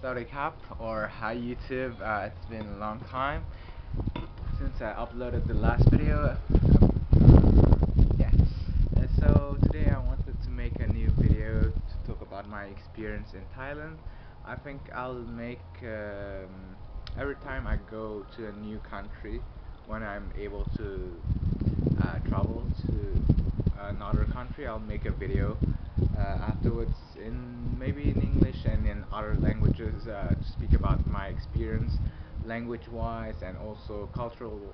Saudi Cup or hi YouTube. It's been a long time since I uploaded the last video. Yeah. So today I wanted to make a new video to talk about my experience in Thailand. I think I'll make every time I go to a new country, when I'm able to travel to another country, I'll make a video afterwards in maybe in English and in other languages to speak about my experience language wise and also culturally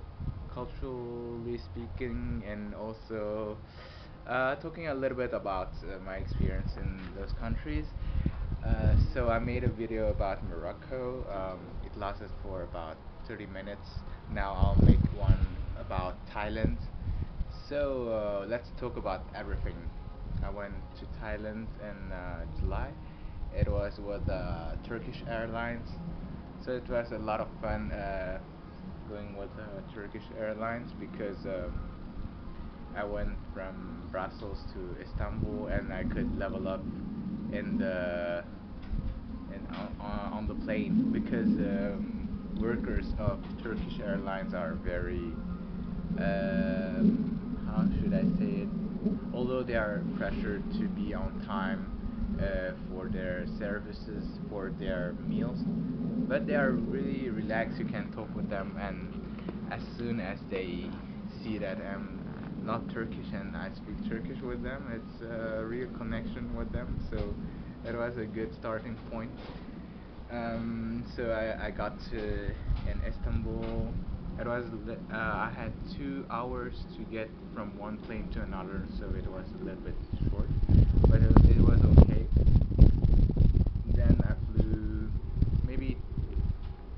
speaking, and also talking a little bit about my experience in those countries. So I made a video about Morocco. It lasted for about 30 minutes. Now I'll make one about Thailand. So let's talk about everything. I went to Thailand in July. It was with Turkish Airlines. So it was a lot of fun going with Turkish Airlines because I went from Brussels to Istanbul and I could level up in the on the plane because workers of Turkish Airlines are very how should I say it? Although they are pressured to be on time for their services, for their meals, but they are really relaxed. You can talk with them, and as soon as they see that I'm not Turkish and I speak Turkish with them, it's a real connection with them. So that was a good starting point. So I got to in Istanbul. I had 2 hours to get from one plane to another, so it was a little bit short, but it was okay. Then I flew maybe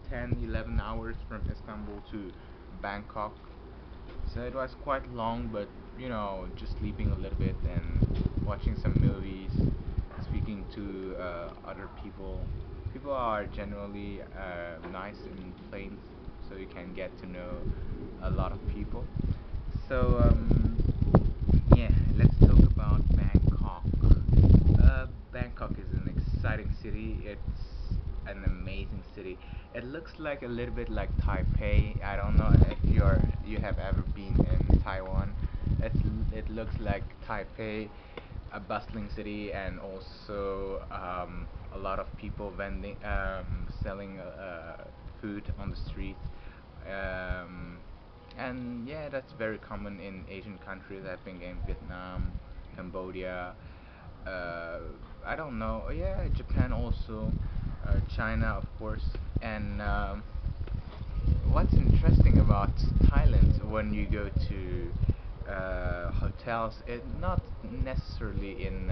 10, 11 hours from Istanbul to Bangkok. So it was quite long, but just sleeping a little bit and watching some movies, speaking to other people. People are generally nice in planes, so you can get to know a lot of people. So yeah, let's talk about Bangkok. Bangkok is an exciting city. It's an amazing city. It looks like a little bit like Taipei. I don't know if you have ever been in Taiwan. It looks like Taipei, a bustling city, and also a lot of people selling food on the street. Um, and yeah, that's very common in Asian countries. I think in Vietnam, Cambodia, uh, I don't know. Yeah, Japan also, China of course. And what's interesting about Thailand when you go to hotels, it not necessarily in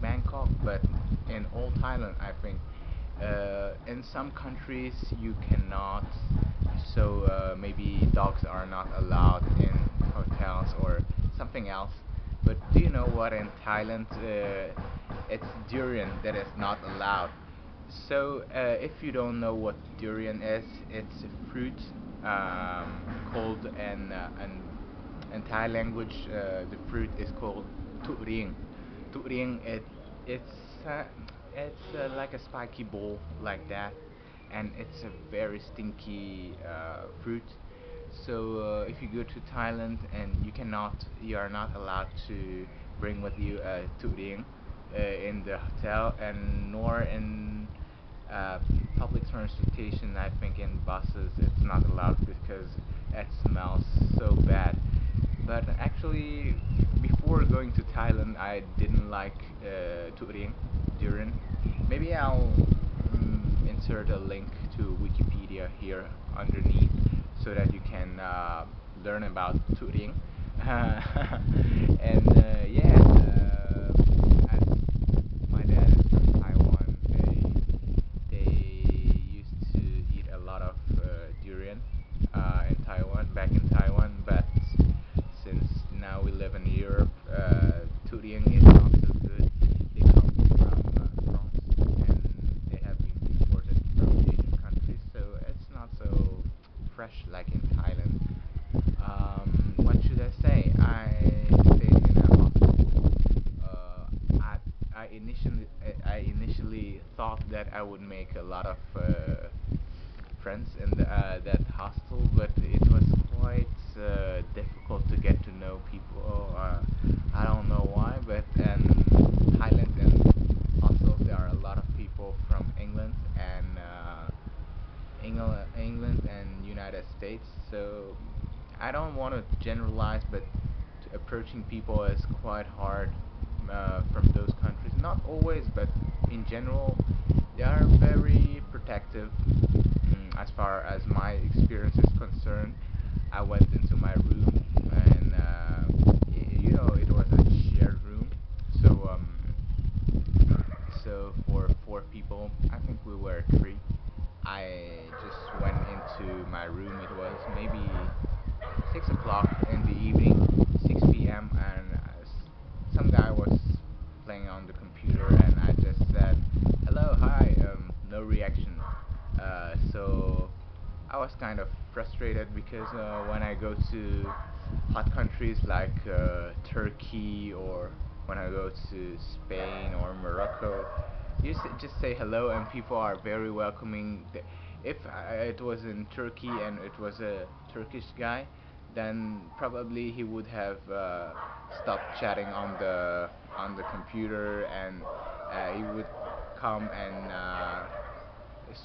Bangkok, but in all Thailand, I think. In some countries you cannot, so maybe dogs are not allowed in hotels or something else. But do you know what, in Thailand it's durian that is not allowed. So if you don't know what durian is, it's a fruit called in Thai language. The fruit is called Durian. Durian, it's uh, it's like a spiky ball like that, and it's a very stinky fruit. So if you go to Thailand and you are not allowed to bring with you durian in the hotel, and nor in uh, public transportation. I think in buses it's not allowed because it smells so bad. But actually, before going to Thailand, I didn't like durian. Maybe I'll insert a link to Wikipedia here underneath so that you can learn about durian. And yeah, as my dad is from Taiwan, they used to eat a lot of durian in Taiwan, back in Taiwan, but since now we live in Europe, durian is not so good. They come from France and they have been imported from Asian countries, so it's not so fresh like in Thailand. What should I say? I stayed in a hostel. I initially thought that I would make a lot of friends in that hostel, but it was quite difficult to get to know people. I don't know why, but in Thailand and hostels there are a lot of people from England and United States. So I don't want to generalize, but approaching people is quite hard from those countries. Not always, but in general, they are very protective. As far as my experience is concerned, I went into my room and it was a shared room. So for four people, I think we were three. I just went into my room. It was maybe 6 o'clock in the evening, 6 p.m., and some guy was playing on the computer, and I just said, "Hello, hi." No reaction. So I was kind of frustrated because when I go to hot countries like Turkey, or when I go to Spain or Morocco, just say hello and people are very welcoming. If it was in Turkey and it was a Turkish guy, then probably he would have stopped chatting on the computer, and he would come and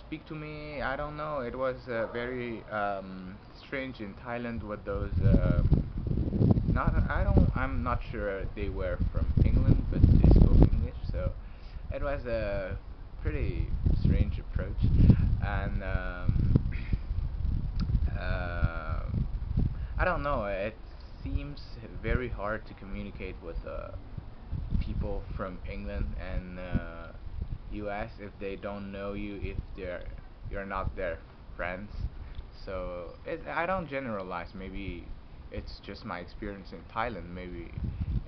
speak to me. I don't know. It was very strange in Thailand with those. Not I don't. I'm not sure they were from England, but they spoke English, so it was a pretty strange approach, and uh, I don't know. It seems very hard to communicate with people from England and US if they don't know you, if you're not their friends. So I don't generalize. Maybe it's just my experience in Thailand. Maybe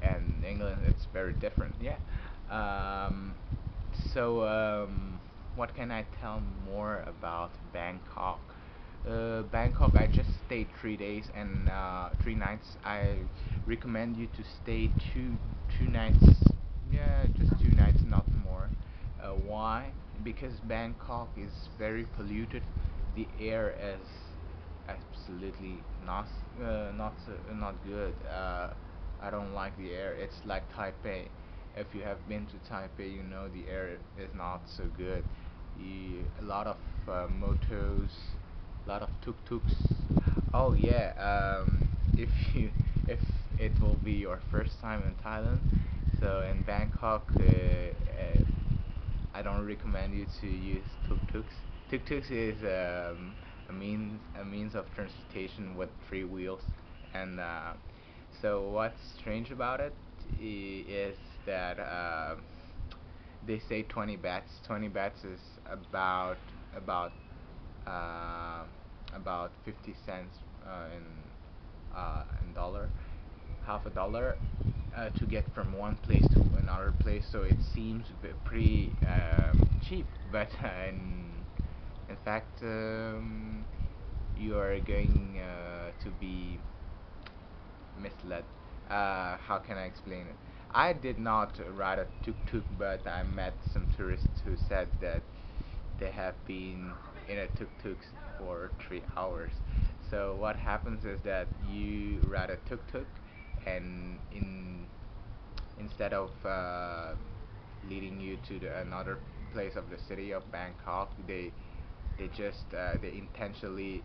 and England it's very different. Yeah. Um, so what can I tell more about Bangkok? Bangkok, I just stayed 3 days and 3 nights. I recommend you to stay two nights. Yeah, just 2 nights, not more. Why? Because Bangkok is very polluted. The air is absolutely not good. I don't like the air. It's like Taipei. If you have been to Taipei, you know the air is not so good. A lot of motos, a lot of tuk-tuks. Oh yeah, if you if it will be your first time in Thailand, so in Bangkok, I don't recommend you to use tuk-tuks. Tuk-tuks is a means of transportation with three wheels, and so what's strange about it is that they say 20 bats. 20 bats is about uh, about 50 cents in dollar, half a dollar, to get from one place to another place. So it seems pretty cheap, but in fact, you are going to be misled. How can I explain it? I did not ride a tuk-tuk, but I met some tourists who said that they have been in a tuk-tuk for 3 hours. So what happens is that you ride a tuk-tuk, and instead of leading you to another place of the city of Bangkok, they intentionally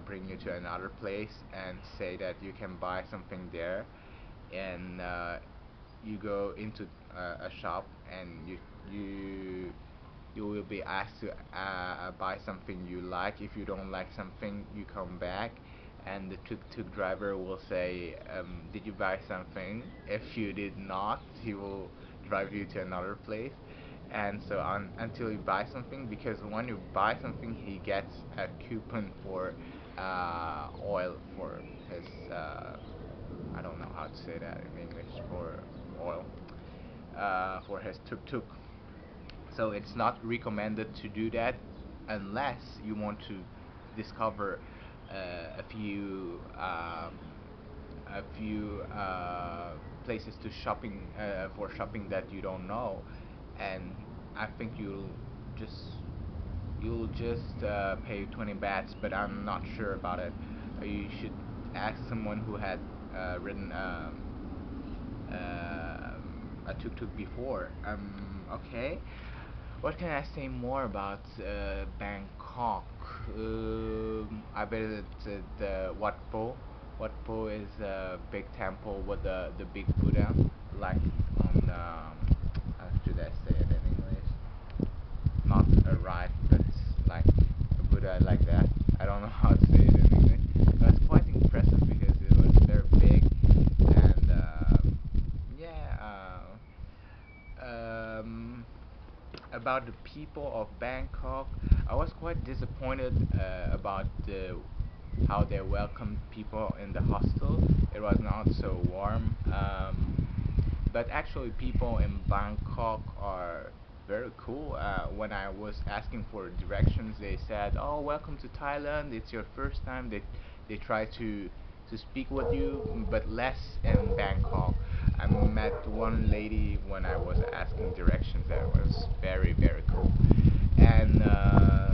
bring you to another place and say that you can buy something there, and you go into a shop, and you you will be asked to buy something you like. If you don't like something, you come back, and the tuk-tuk driver will say, "Did you buy something?" If you did not, he will drive you to another place, and so on until you buy something. Because when you buy something, he gets a coupon for oil for his. I don't know how to say that in English, for oil, for his tuk-tuk. So it's not recommended to do that unless you want to discover a few a few places to shopping for shopping that you don't know, and I think just you'll just pay 20 bahts, but I'm not sure about it. You should ask someone who had ridden a tuk-tuk before. Okay. What can I say more about Bangkok? I bet it's the Wat Po. Wat Po is a big temple with the big Buddha, like on how should I say it in English? Not a right, but like a Buddha like that. I don't know how to say it in English. But it's quite impressive because it was very big and yeah. About the people of Bangkok, I was quite disappointed about how they welcomed people in the hostel. It was not so warm, but actually, people in Bangkok are very cool. When I was asking for directions, they said, "Oh, welcome to Thailand. It's your first time." They try to speak with you, but less in Bangkok. I met one lady when I was asking directions that was very cool. And yeah,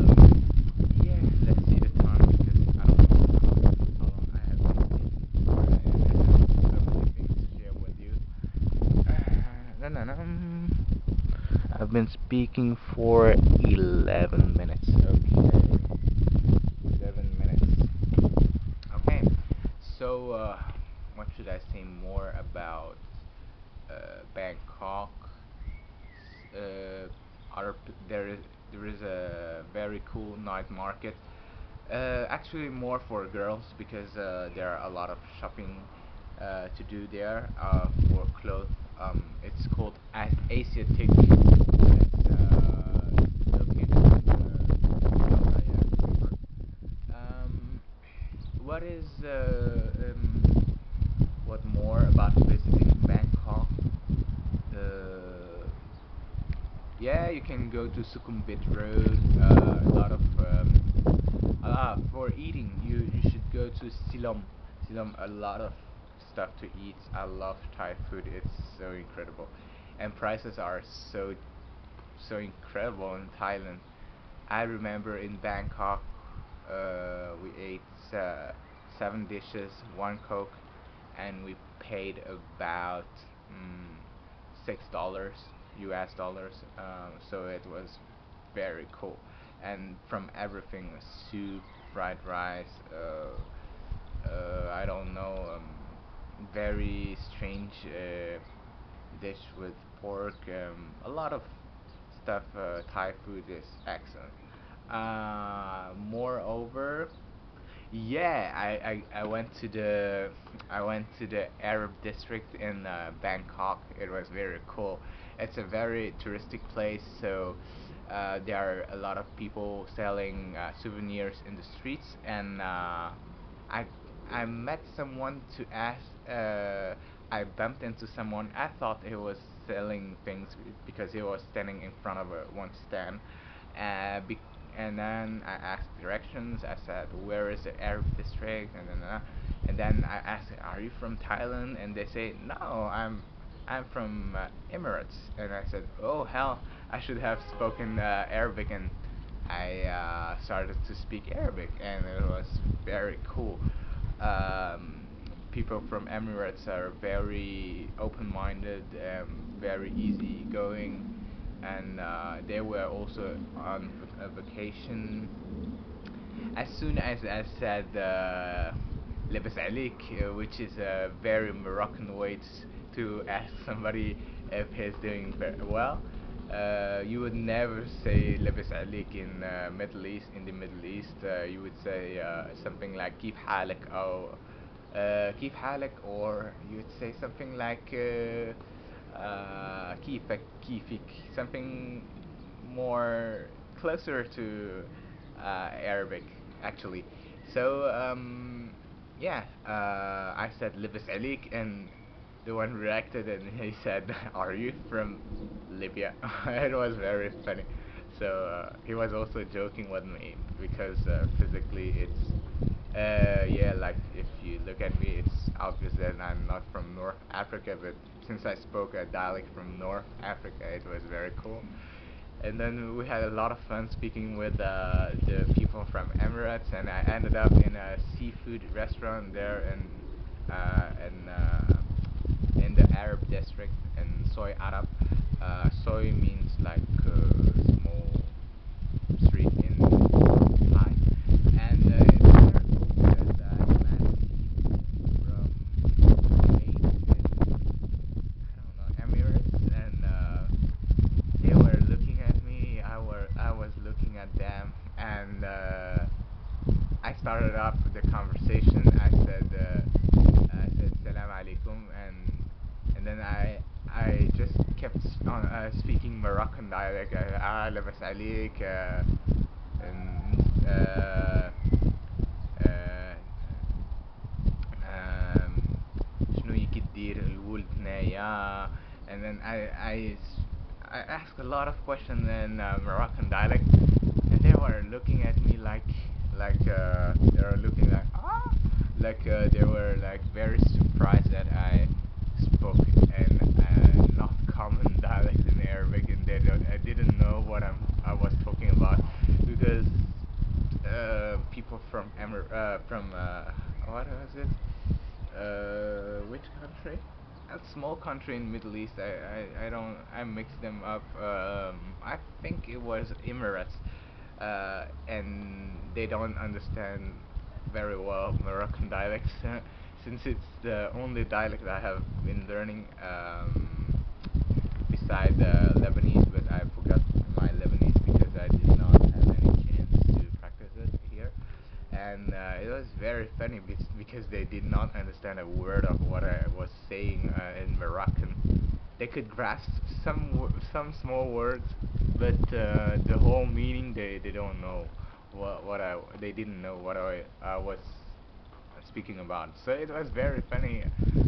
let's see the time because I don't know how long I have been speaking for, and I have so many things to share with you. No, no, no. I've been speaking for 11 minutes. Okay, 11 minutes. Okay, so what should I say more about Bangkok? Uh, there is a very cool night market. Actually, more for girls because there are a lot of shopping to do there for clothes. It's called Asiatic. It's located in Pattaya. Um, what is what more about visiting Bangkok? Uh, yeah, you can go to Sukhumvit Road. A lot of for eating, you should go to Silom. Silom, a lot of stuff to eat. I love Thai food. It's so incredible, and prices are so incredible in Thailand. I remember in Bangkok, we ate 7 dishes, one Coke, and we paid about $6 US dollars. So it was very cool, and from everything, soup, fried rice, I don't know, very strange dish with pork, a lot of stuff. Thai food is excellent. Moreover, yeah, I went to the Arab district in Bangkok. It was very cool. It's a very touristic place, so there are a lot of people selling souvenirs in the streets, and I I met someone to ask. I bumped into someone. I thought he was selling things because he was standing in front of one stand. Uh, be- and then I asked directions. I said, "Where is the Arab district?" And then I asked, "Are you from Thailand?" And they say, "No, I'm from Emirates." And I said, "Oh hell, I should have spoken Arabic." And I started to speak Arabic, and it was very cool. Um, People from Emirates are very open-minded, very easygoing, and they were also on a vacation. As soon as I said "Lebes alik," which is a very Moroccan way to ask somebody if he's doing very well. You would never say "Lebes alik" in the Middle East. You would say something like "Kif halak" or "Kif halak," or you would say something like "Kifak," "Kifik," something more closer to Arabic actually. So yeah, I said "Libis alik," and the one reacted and he said, "Are you from Libya?" It was very funny. So he was also joking with me because physically it's yeah, like if you look at me, it's obvious that I'm not from North Africa, but since I spoke a dialect from North Africa, it was very cool. And then we had a lot of fun speaking with the people from Emirates, and I ended up in a seafood restaurant there in the Arab district in Soy Arab. Soy means like small street in Thai, and it's very cool because I met from based I don't know Emirates, and they were looking at me. I was looking at them, and I started off the conversation. I said salam alaikum, and then I just kept on speaking Moroccan dialect. Labas عليك uh, uh, um, شنو يك تدير الولد هنايا. And then I asked a lot of questions in Moroccan dialect, and they were looking at me like they were looking like they were like very surprised that I spoke in not common dialect in Arabic, and I didn't know what I was talking about because people from what was it? Which country? A small country in Middle East. I don't I mixed them up. I think it was Emirates, and they don't understand very well Moroccan dialects since it's the only dialect I have been learning beside Lebanese, but I forgot my Lebanese because I did not have any chance to practice it here. And it was very funny because they did not understand a word of what I was saying in Moroccan. They could grasp some small words, but the whole meaning they don't know what I they didn't know what I was speaking about. So it was very funny.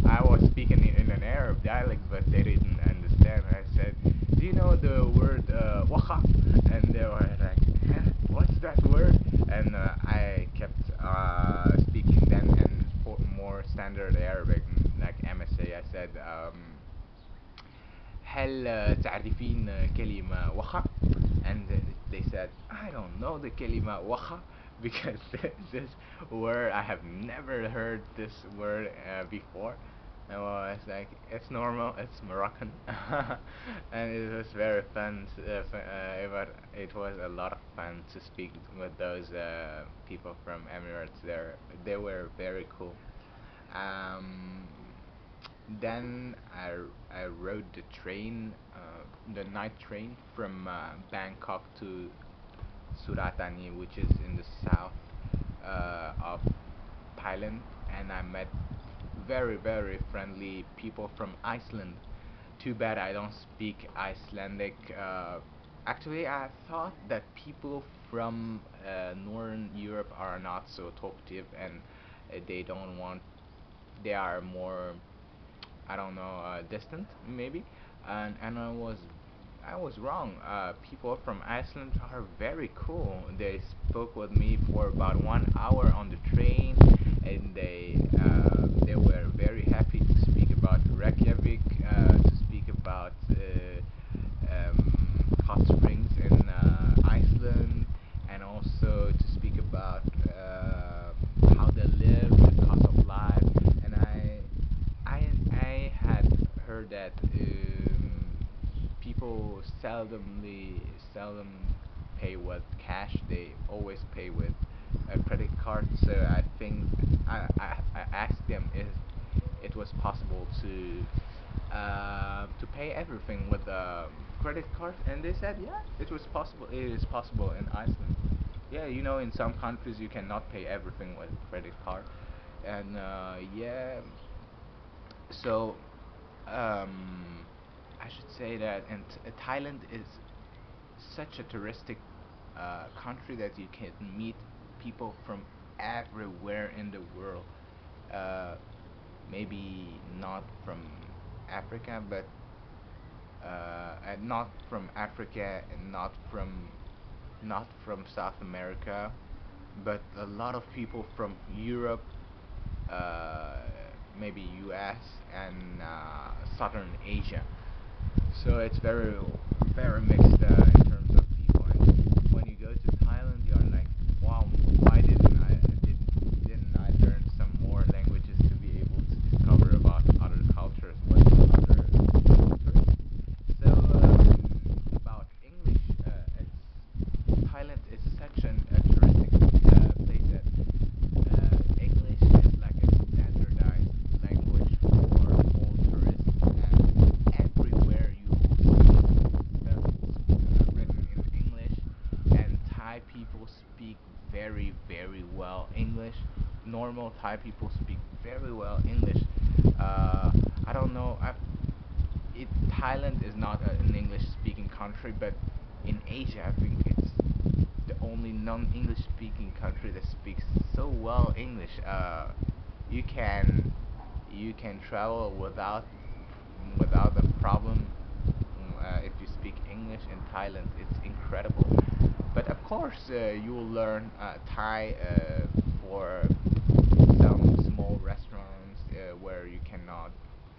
I was speaking in an Arab dialect, but they didn't understand. I said, "Do you know the word waha?" And they were like, "Huh? What's that word?" And I kept speaking then in more standard Arabic, like MSA. I said, هل تعرفين كلمة وخا? And they said, I don't know the كلمة وخا because this word, I have never heard this word before. And well, it's like, it's normal, it's Moroccan. And it was very fun. It was a lot of fun to speak with those people from Emirates there. They were very cool. Um, then I rode the train, the night train from Bangkok to Suratani, which is in the south of Thailand, and I met very friendly people from Iceland. Too bad I don't speak Icelandic. Actually, I thought that people from Northern Europe are not so talkative, and they don't want. They are more, I don't know, distant maybe, and I was wrong. People from Iceland are very cool. They spoke with me for about 1 hour on the train, and they were very happy to speak about Reykjavik, to speak about hot springs in Iceland, and also to speak about how they live, the cost of life, and I had heard that people seldom pay with cash. They always pay with a credit card. So I think I asked them if it was possible to pay everything with a credit card, and they said yeah, it was possible. It is possible in Iceland. Yeah, you know, in some countries you cannot pay everything with credit card, and yeah, so I should say that, and Thailand is such a touristic country that you can meet people from everywhere in the world. Uh, Maybe not from Africa, but and not from Africa, and not from not from South America, but a lot of people from Europe, uh, maybe US, and Southern Asia. So it's very mixed in terms of people. And when you go to Thailand, you are like, wow, why didn't I learn some more languages to be able to discover about other cultures, what other cultures? So about English, Thailand is such a touristic place that English is like a standardized language for all tourists, and everywhere you see stuff written in English, and Thai people speak very well English. Normal Thai people speak very well English. I don't know. Thailand is not an English-speaking country, but in Asia, I think it's the only non-English speaking country that speaks so well English. You can you can travel without a problem if you speak English in Thailand. It's incredible. But of course, you will learn Thai for some small restaurants where you cannot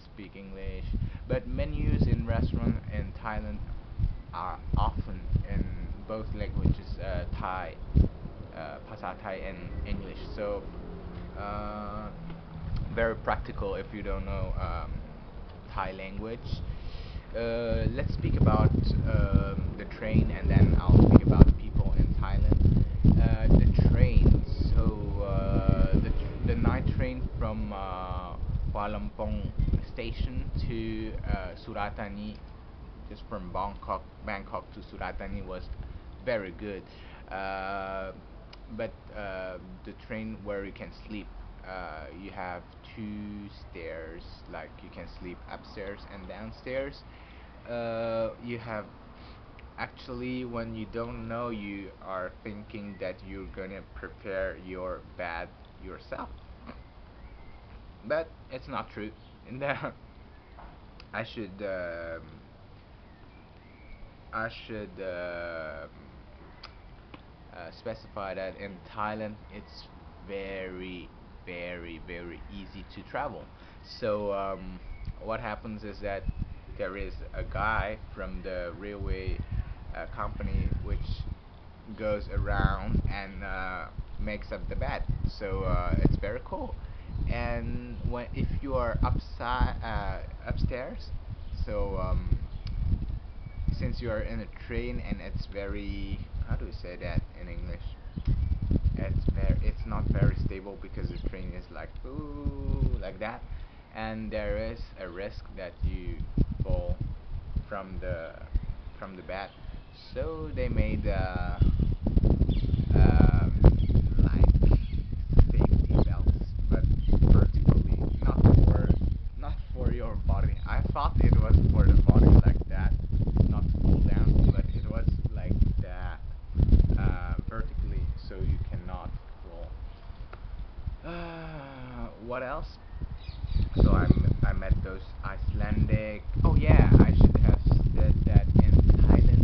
speak English. But menus in restaurant in Thailand are often in both languages, Thai,ภาษา Thai and English. So uh, very practical if you don't know Thai language. Let's speak about the train, and then I'll speak about people in Thailand. The train. So the night train from Kuala Lumpur station to Suratani, just from Bangkok to Suratani, was very good. Uh, but the train where you can sleep, you have two stairs, like you can sleep upstairs and downstairs. You have actually, when you don't know, you are thinking that you're gonna prepare your bed yourself, but it's not true. And I should um, I should specify that in Thailand it's very easy to travel. So what happens is that there is a guy from the railway company which goes around and makes up the bed. So it's very cool. And when if you are upstairs, so since you are in a train and it's very, how do we say that in English? It's not very stable because the train is like ooh like that, and there is a risk that you fall from the bed. So they made like safety belts, but vertically, not for your body. I thought it was for the body like that, not to fall down, but it was like that vertically, so you cannot fall. What else? So I met those Icelandic. Oh yeah, I should have said that in Thailand,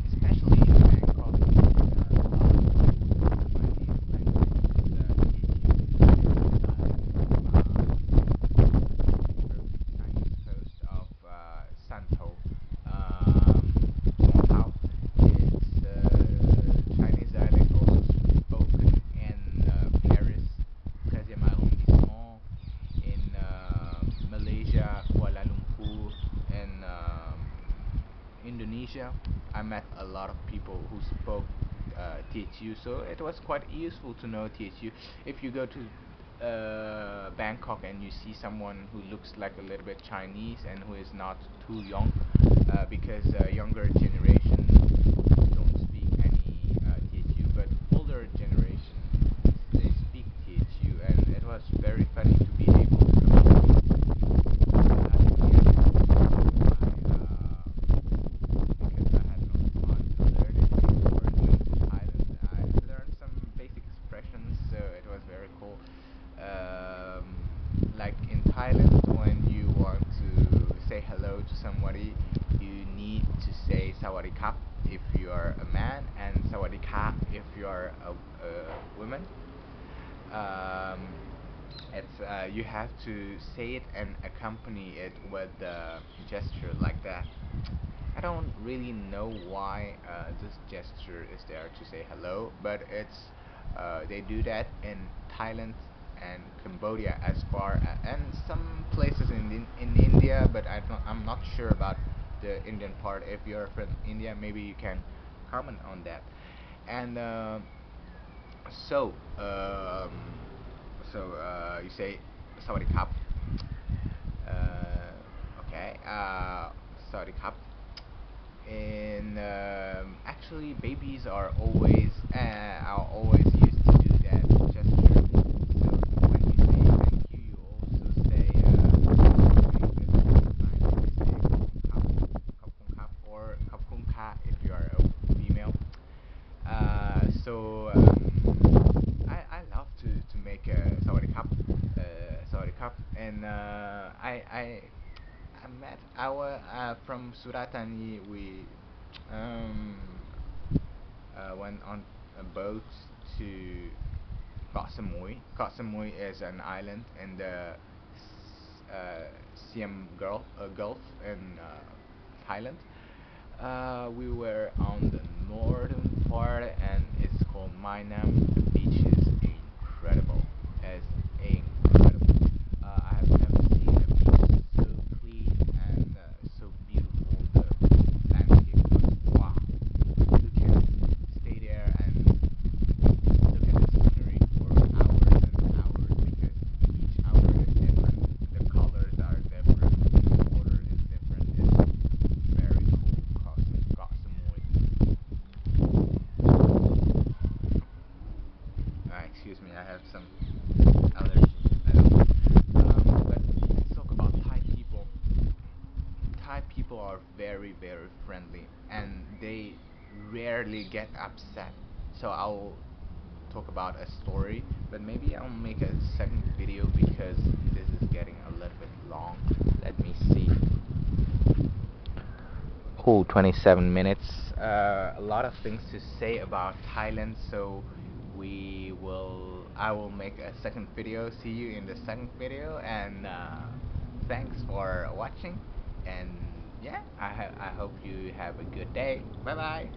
especially in Bangkok, there are a lot of Chinese Chinese coast of Santo. How it's Chinese dialect also spoken in Paris, 13 arrondissement, in Malaysia, Kuala Lumpur, and Indonesia. I met a lot of people who spoke THU, so it was quite useful to know THU. If you go to Bangkok and you see someone who looks like a little bit Chinese and who is not too young, because younger generation don't speak any THU, but older generation they speak THU, and it was very funny to be able to because I had no time to learn it before going to Thailand. I learned some basic expressions, so it was very cool. Like in Thailand, when you want to say hello to somebody, you need to say sawadee krap. you have to say it and accompany it with the gesture like that. I don't really know why this gesture is there to say hello, but they do that in Thailand and Cambodia as far and some places in India, but I'm not sure about the Indian part. If you're from India, maybe you can comment on that. And so um, you say Sawadee Krap. Okay. Sawadee Krap. And actually, babies are always used to do that gesture. So when you say thank you, you also say kap kung kap or kap kung ka if you are a female. I love to make sawadee cup, and I met our from Suratani. We um, went on a boat to Koh Samui. Koh Samui is an island in the Siam Gulf in Thailand. We were on the northern part, and it's called Mainam. The beach is incredible. It's incredible. I have never seen a beach so clean and so beautiful. The landscape was wow. You can stay there and look at the scenery for hours and hours because each hour is different. The colors are different. The water is different. It's very cool. Got some more. Excuse me, I have some allergy. I don't know. But let's talk about Thai people. Thai people are very, very friendly and they rarely get upset. So I'll talk about a story, but maybe I'll make a second video because this is getting a little bit long. Let me see. Oh, 27 minutes. A lot of things to say about Thailand, so I will make a second video. See you in the second video, and thanks for watching. And yeah, I hope you have a good day. Bye bye.